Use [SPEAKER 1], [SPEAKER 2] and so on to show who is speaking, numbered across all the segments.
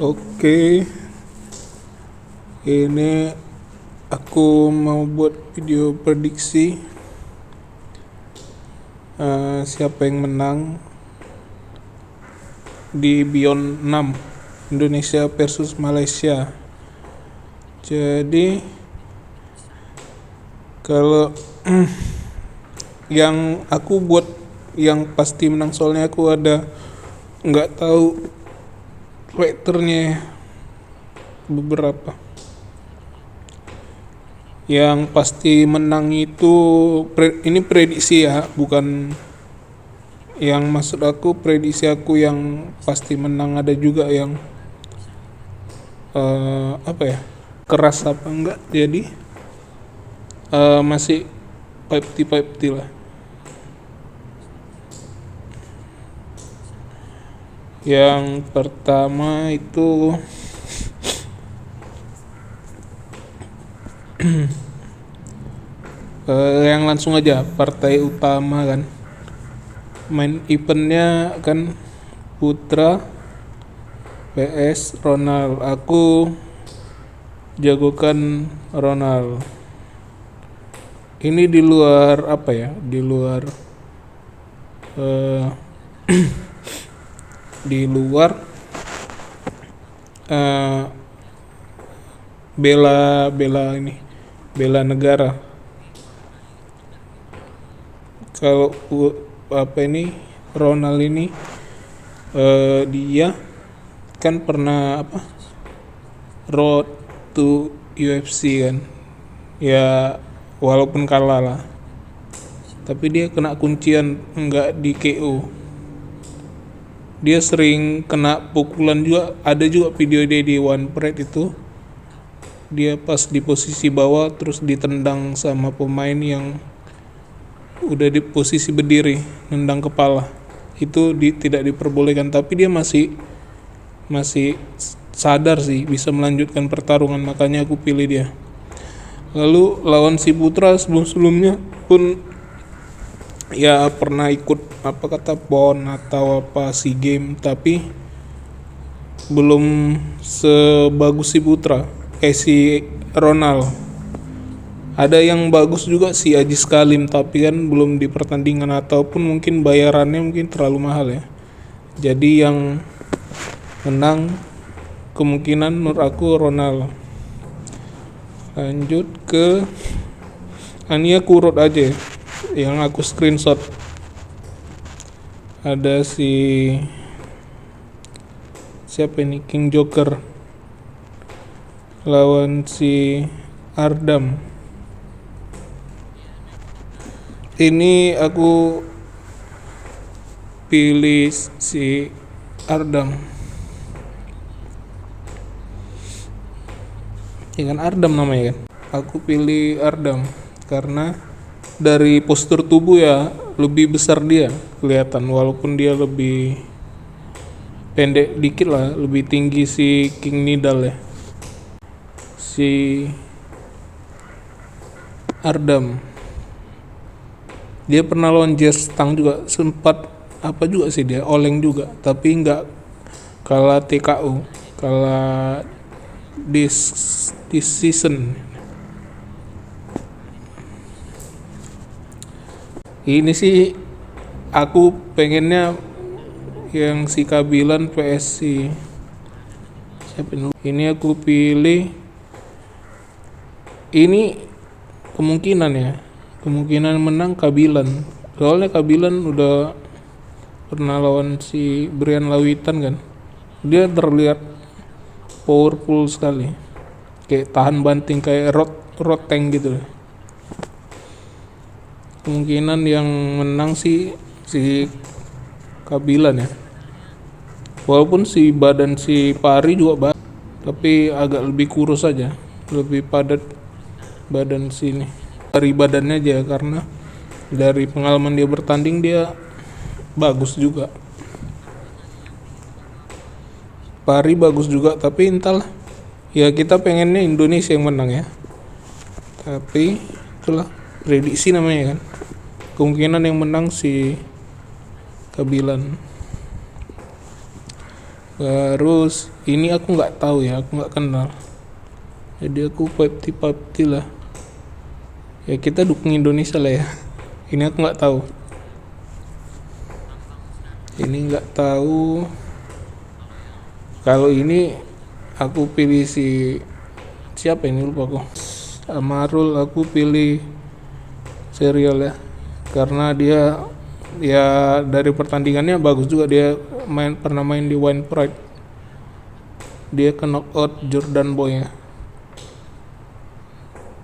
[SPEAKER 1] Oke, ini aku mau buat video prediksi siapa yang menang di Beyond 6 Indonesia versus Malaysia. Jadi kalau yang aku buat yang pasti menang, soalnya aku ada nggak tahu fighternya beberapa. Yang pasti menang itu ini prediksi ya, bukan yang maksud aku prediksi aku yang pasti menang. Ada juga yang apa ya, keras apa enggak, jadi masih 50-50 lah. Yang pertama itu yang langsung aja partai utama kan, main eventnya kan Putra PS Ronald. Aku jagokan Ronald. Ini di luar apa ya, di luar di luar bela negara. Kalau apa ini Ronald ini dia kan pernah apa, road to UFC kan ya, walaupun kalah lah, tapi dia kena kuncian, enggak di KO. Dia sering kena pukulan juga. Ada juga video dia di One Pride itu, dia pas di posisi bawah terus ditendang sama pemain yang udah di posisi berdiri, nendang kepala. Itu tidak diperbolehkan, tapi dia masih sadar sih, bisa melanjutkan pertarungan, makanya aku pilih dia. Lalu lawan si Putra sebelumnya pun ya pernah ikut apa kata PON atau apa SEA Game, tapi belum sebagus si Putra, si Ronald. Ada yang bagus juga si Aji Kalim, tapi kan belum di pertandingan ataupun mungkin bayarannya mungkin terlalu mahal ya. Jadi yang menang kemungkinan menurut aku Ronald. Lanjut ke Ania Kurut aja yang aku screenshot. Ada siapa ini, King Joker lawan si Ardam. Ini aku pilih si Ardam. Ya kan Ardam namanya kan. Aku pilih Ardam karena dari postur tubuh ya lebih besar dia kelihatan, walaupun dia lebih pendek dikit lah, lebih tinggi si King Nidal ya, si Ardam. Dia pernah lawan Jazz Tang juga, sempat apa juga sih, dia oleng juga, tapi nggak kalah TKO, kalah decision. Ini sih aku pengennya yang si Kabilan PSC. Siapa ini aku pilih. Ini kemungkinan menang Kabilan, soalnya Kabilan udah pernah lawan si Brian Lawitan kan. Dia terlihat powerful sekali, kayak tahan banting kayak road tank gitu. Kemungkinan yang menang si Kabilan ya, walaupun si badan si Pari juga tapi agak lebih kurus aja, lebih padat badan sini dari badannya aja, karena dari pengalaman dia bertanding dia bagus juga. Pari bagus juga, tapi entahlah ya, kita pengennya Indonesia yang menang ya, tapi itulah prediksi namanya kan. Kemungkinan yang menang si Kabilan. Terus ini aku nggak tahu ya, aku nggak kenal. Jadi aku pepti lah. Ya kita dukung Indonesia lah ya. Ini aku nggak tahu. Ini nggak tahu. Kalau ini aku pilih siapa ini, lupa aku. Amarul, aku pilih serial ya. Karena dia ya dari pertandingannya bagus juga, dia pernah main di Wine Pride. Dia ke knockout Jordan Boy ya.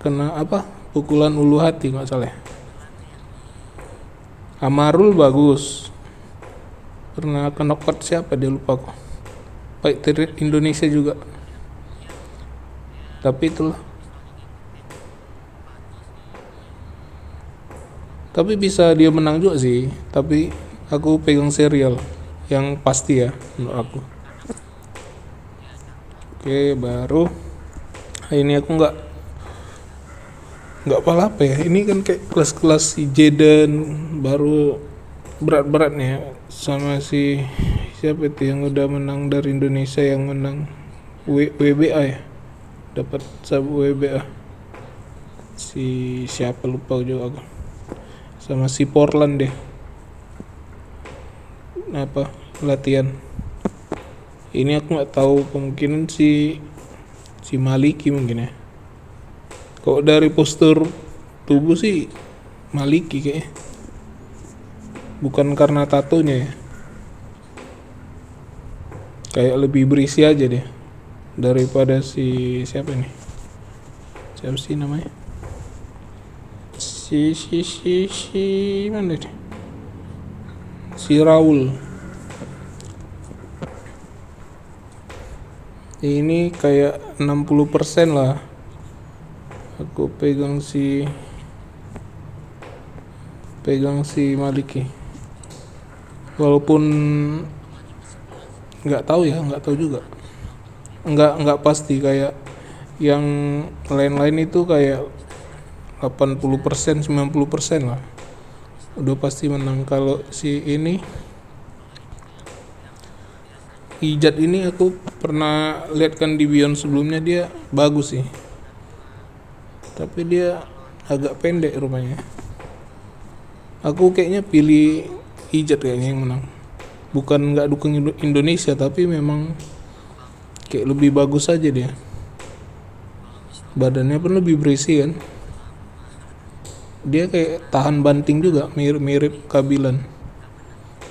[SPEAKER 1] Kena apa? Pukulan ulu hati nggak salah. Amarul bagus. Pernah ke knockout siapa dia, lupa kok. Fighter Indonesia juga. Tapi itulah. Tapi bisa dia menang juga sih. Tapi aku pegang serial yang pasti ya menurut aku. Oke, baru ini aku nggak apa ya. Ini kan kayak kelas-kelas si Jaden, baru berat-beratnya sama si siapa itu yang udah menang dari Indonesia, yang menang WBA ya, dapat sabuk WBA, si siapa lupa juga aku, sama si Portland deh apa latihan. Ini aku nggak tahu, kemungkinan si Maliki mungkin ya. Kok dari postur tubuh sih Maliki kayaknya, bukan karena tatonya ya, kayak lebih berisi aja deh daripada si siapa ini, siapa sih namanya, si mana deh, si Raul. Ini kayak 60% lah aku pegang si Maliki, walaupun nggak tahu juga, nggak pasti kayak yang lain-lain itu kayak 80% 90% lah udah pasti menang. Kalau si ini Ijat ini aku pernah lihat kan di Beyond sebelumnya, dia bagus sih, tapi dia agak pendek rupanya. Aku kayaknya pilih Ijat kayaknya yang menang, bukan nggak dukung Indonesia, tapi memang kayak lebih bagus aja dia, badannya pun lebih berisi kan, dia kayak tahan banting juga, mirip Kabilan.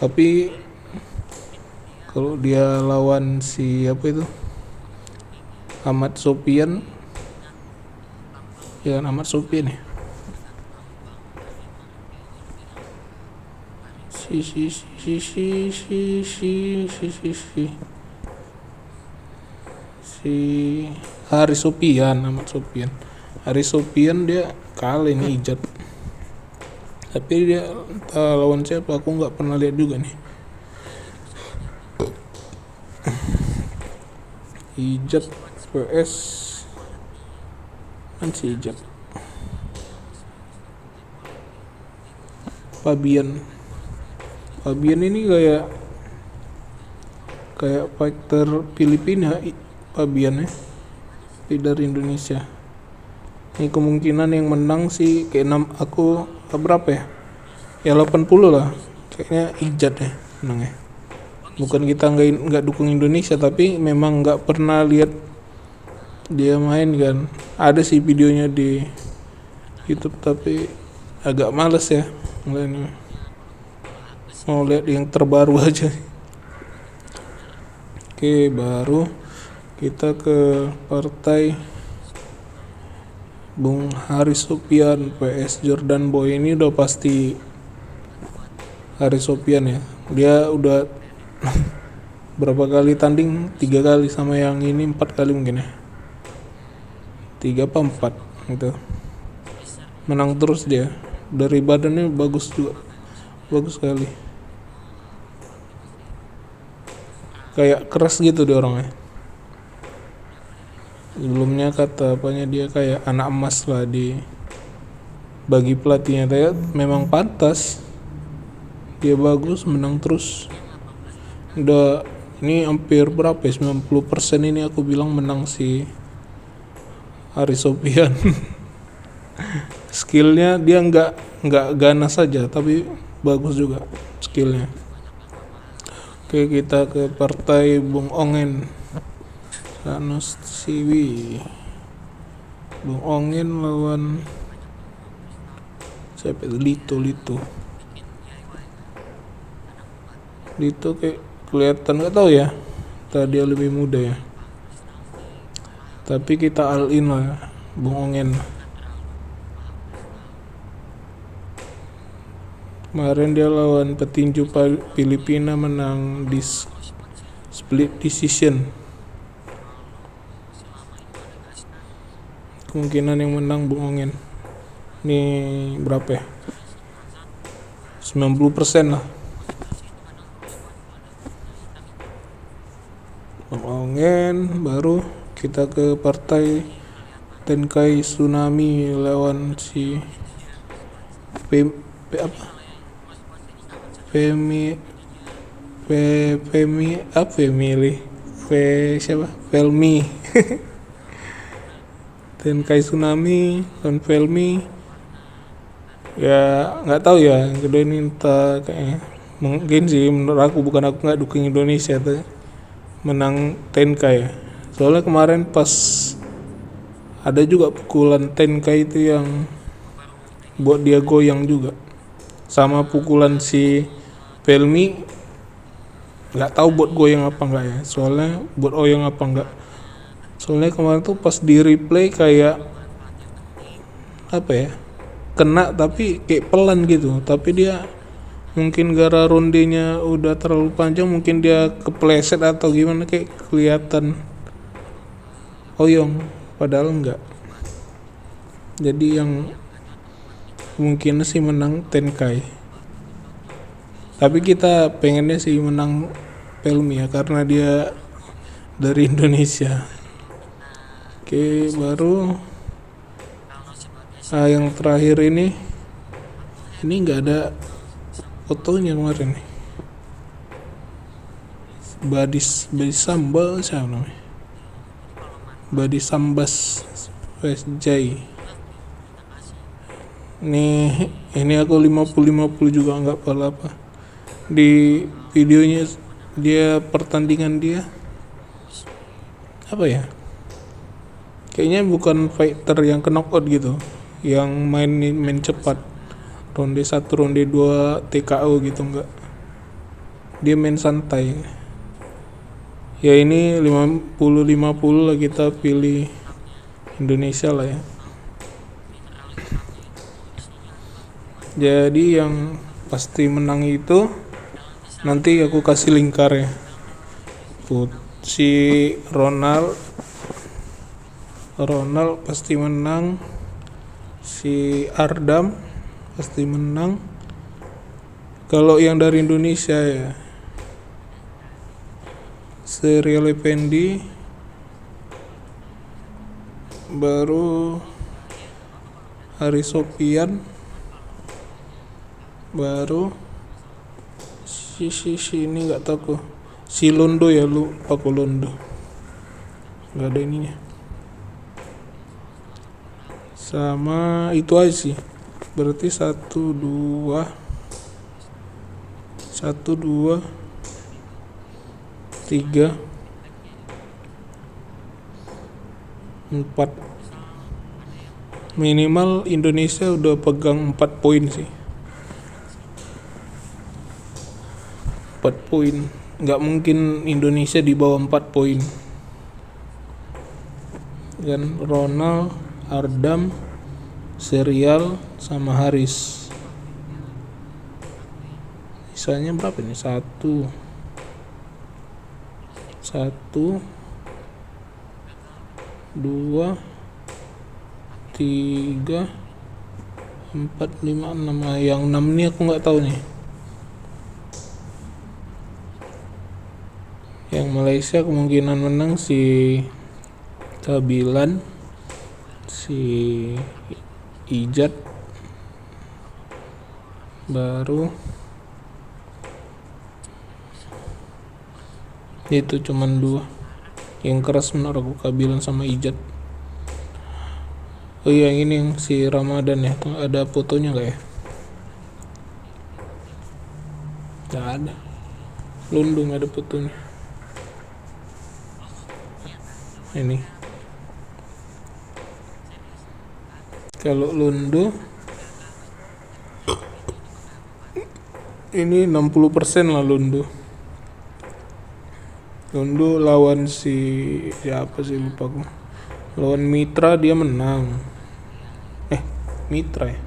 [SPEAKER 1] Tapi kalau dia lawan si apa itu Ahmad Sofian ya, Ahmad Sofian ya, si Haris Sofian, Ahmad Sofian, Haris Sofian, dia kalah ini Ijat. Tapi dia lawan siapa aku nggak pernah lihat juga nih. Ijat vs kan si Ijat, Fabian ini kayak fighter Filipina Fabian ya, tapi dari Indonesia. Ini kemungkinan yang menang sih kayak aku berapa ya 80 lah kayaknya Ijat ya menang ya. Bukan kita nggak dukung Indonesia, tapi memang nggak pernah lihat dia main kan. Ada sih videonya di YouTube, tapi agak males ya ngeliatnya. Mau lihat yang terbaru aja. Oke, baru kita ke partai Bung Haris Sofian vs Jordan Boy. Ini udah pasti Haris Sofian ya. Dia udah berapa kali tanding, 3 kali, sama yang ini 4 kali mungkin ya, 3 apa 4 gitu, menang terus dia. Dari badannya bagus juga, bagus sekali, kayak keras gitu dia orangnya. Sebelumnya kata apanya dia kayak anak emas lah di bagi pelatihnya. Tapi memang pantas, dia bagus, menang terus. Udah Ini hampir berapa ya, 90% ini aku bilang menang si Haris Sofian. Skillnya dia nggak ganas saja, tapi bagus juga skillnya. Oke, kita ke partai Bung Ongen, Thanos Siwi. Bung Ongen lawan siapa itu? Lito kayak kelihatan, nggak tahu ya, tadi dia lebih muda ya, tapi kita all in lah Bung Ongen. Kemarin dia lawan petinju Filipina, menang di split decision. Kemungkinan yang menang Bung Ongen. Ini berapa ya? 90% lah. Bung Ongen. Baru kita ke partai Tenkai Tsunami lawan si Felmi. Tenkai Tsunami dan Felmi. Ya nggak tahu ya, kedua ini entah, kayaknya mungkin sih menurut aku, bukan aku nggak dukung Indonesia tuh menang Tenkai. Soalnya kemarin pas ada juga pukulan Tenkai itu yang buat dia goyang juga, sama pukulan si Felmi nggak tahu buat goyang apa enggak ya, soalnya buat oyang apa enggak. Soalnya kemarin tuh pas di replay kayak apa ya, kena tapi kayak pelan gitu, tapi dia mungkin gara rondenya udah terlalu panjang, mungkin dia kepleset atau gimana, kayak kelihatan oyong padahal enggak. Jadi yang mungkin sih menang Tenkai, tapi kita pengennya sih menang Felmi ya, karena dia dari Indonesia. Oke, baru yang terakhir ini nggak ada fotonya kemarin nih. Badis Sambal siapa namanya? Badis Sambas Jai. Ini aku 50-50 juga, nggak apa-apa. Di videonya dia, pertandingan dia apa ya, kayaknya bukan fighter yang knockout gitu, yang main cepat, ronde 1 ronde 2 TKO gitu, enggak, dia main santai. Ya ini 50-50 lah, kita pilih Indonesia lah ya. Jadi yang pasti menang itu nanti aku kasih lingkar ya. Si Ronald pasti menang, si Ardam pasti menang. Kalau yang dari Indonesia ya, Serial Effendi, baru Haris Sofian, baru si ini nggak tahu kok, si Londo ya, lupa kok Londo, nggak ada ininya. Sama itu aja sih, berarti 1 2 3 4, minimal Indonesia udah pegang 4 poin sih. 4 poin, nggak mungkin Indonesia di bawah 4 poin. Dan Ronald, Ardam, Serial, sama Haris. Sisanya berapa nih? 1 2 3 4 5 6. Yang 6 nih aku nggak tahu nih. Yang Malaysia kemungkinan menang si Kabilan, si Ijat, baru Itu cuman dua yang keras menurut aku, Kabilan sama Ijat. Oh iya, ini yang si Ramadan ya, ada fotonya nggak ya? Nggak ada. Lundung ada fotonya. Ini kalau Lundu ini 60% lah. Lundu lawan siapa sih, lupa aku. Lawan Mitra dia menang. Mitra ya,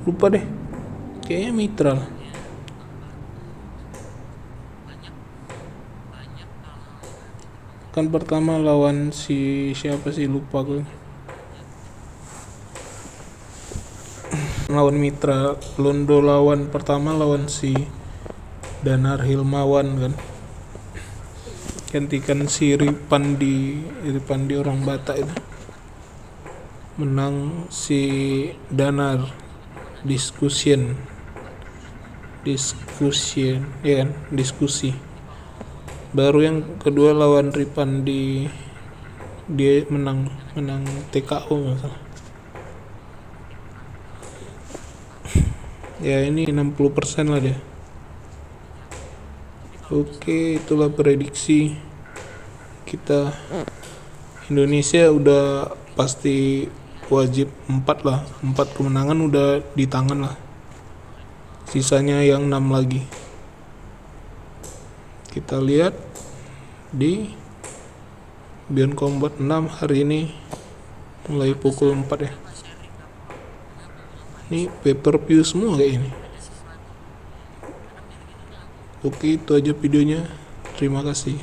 [SPEAKER 1] lupa deh, kayaknya Mitra lah. Kan pertama lawan siapa sih, lupa aku. Lawan Mitra. Londo lawan pertama lawan si Danar Hilmawan kan, gantikan si Ripandi orang Batak itu. Menang si Danar diskusi ya kan, diskusi. Baru yang kedua lawan Ripandi dia menang TKO masalah. Ya ini 60% lah dia. Oke, itulah prediksi kita. Indonesia udah pasti wajib 4 lah, 4 kemenangan udah di tangan lah, sisanya yang 6 lagi. Kita lihat di Beyond Combat 6 hari ini mulai pukul 4 ya. Ini paper view semua kayak ini. Oke, itu aja videonya. Terima kasih.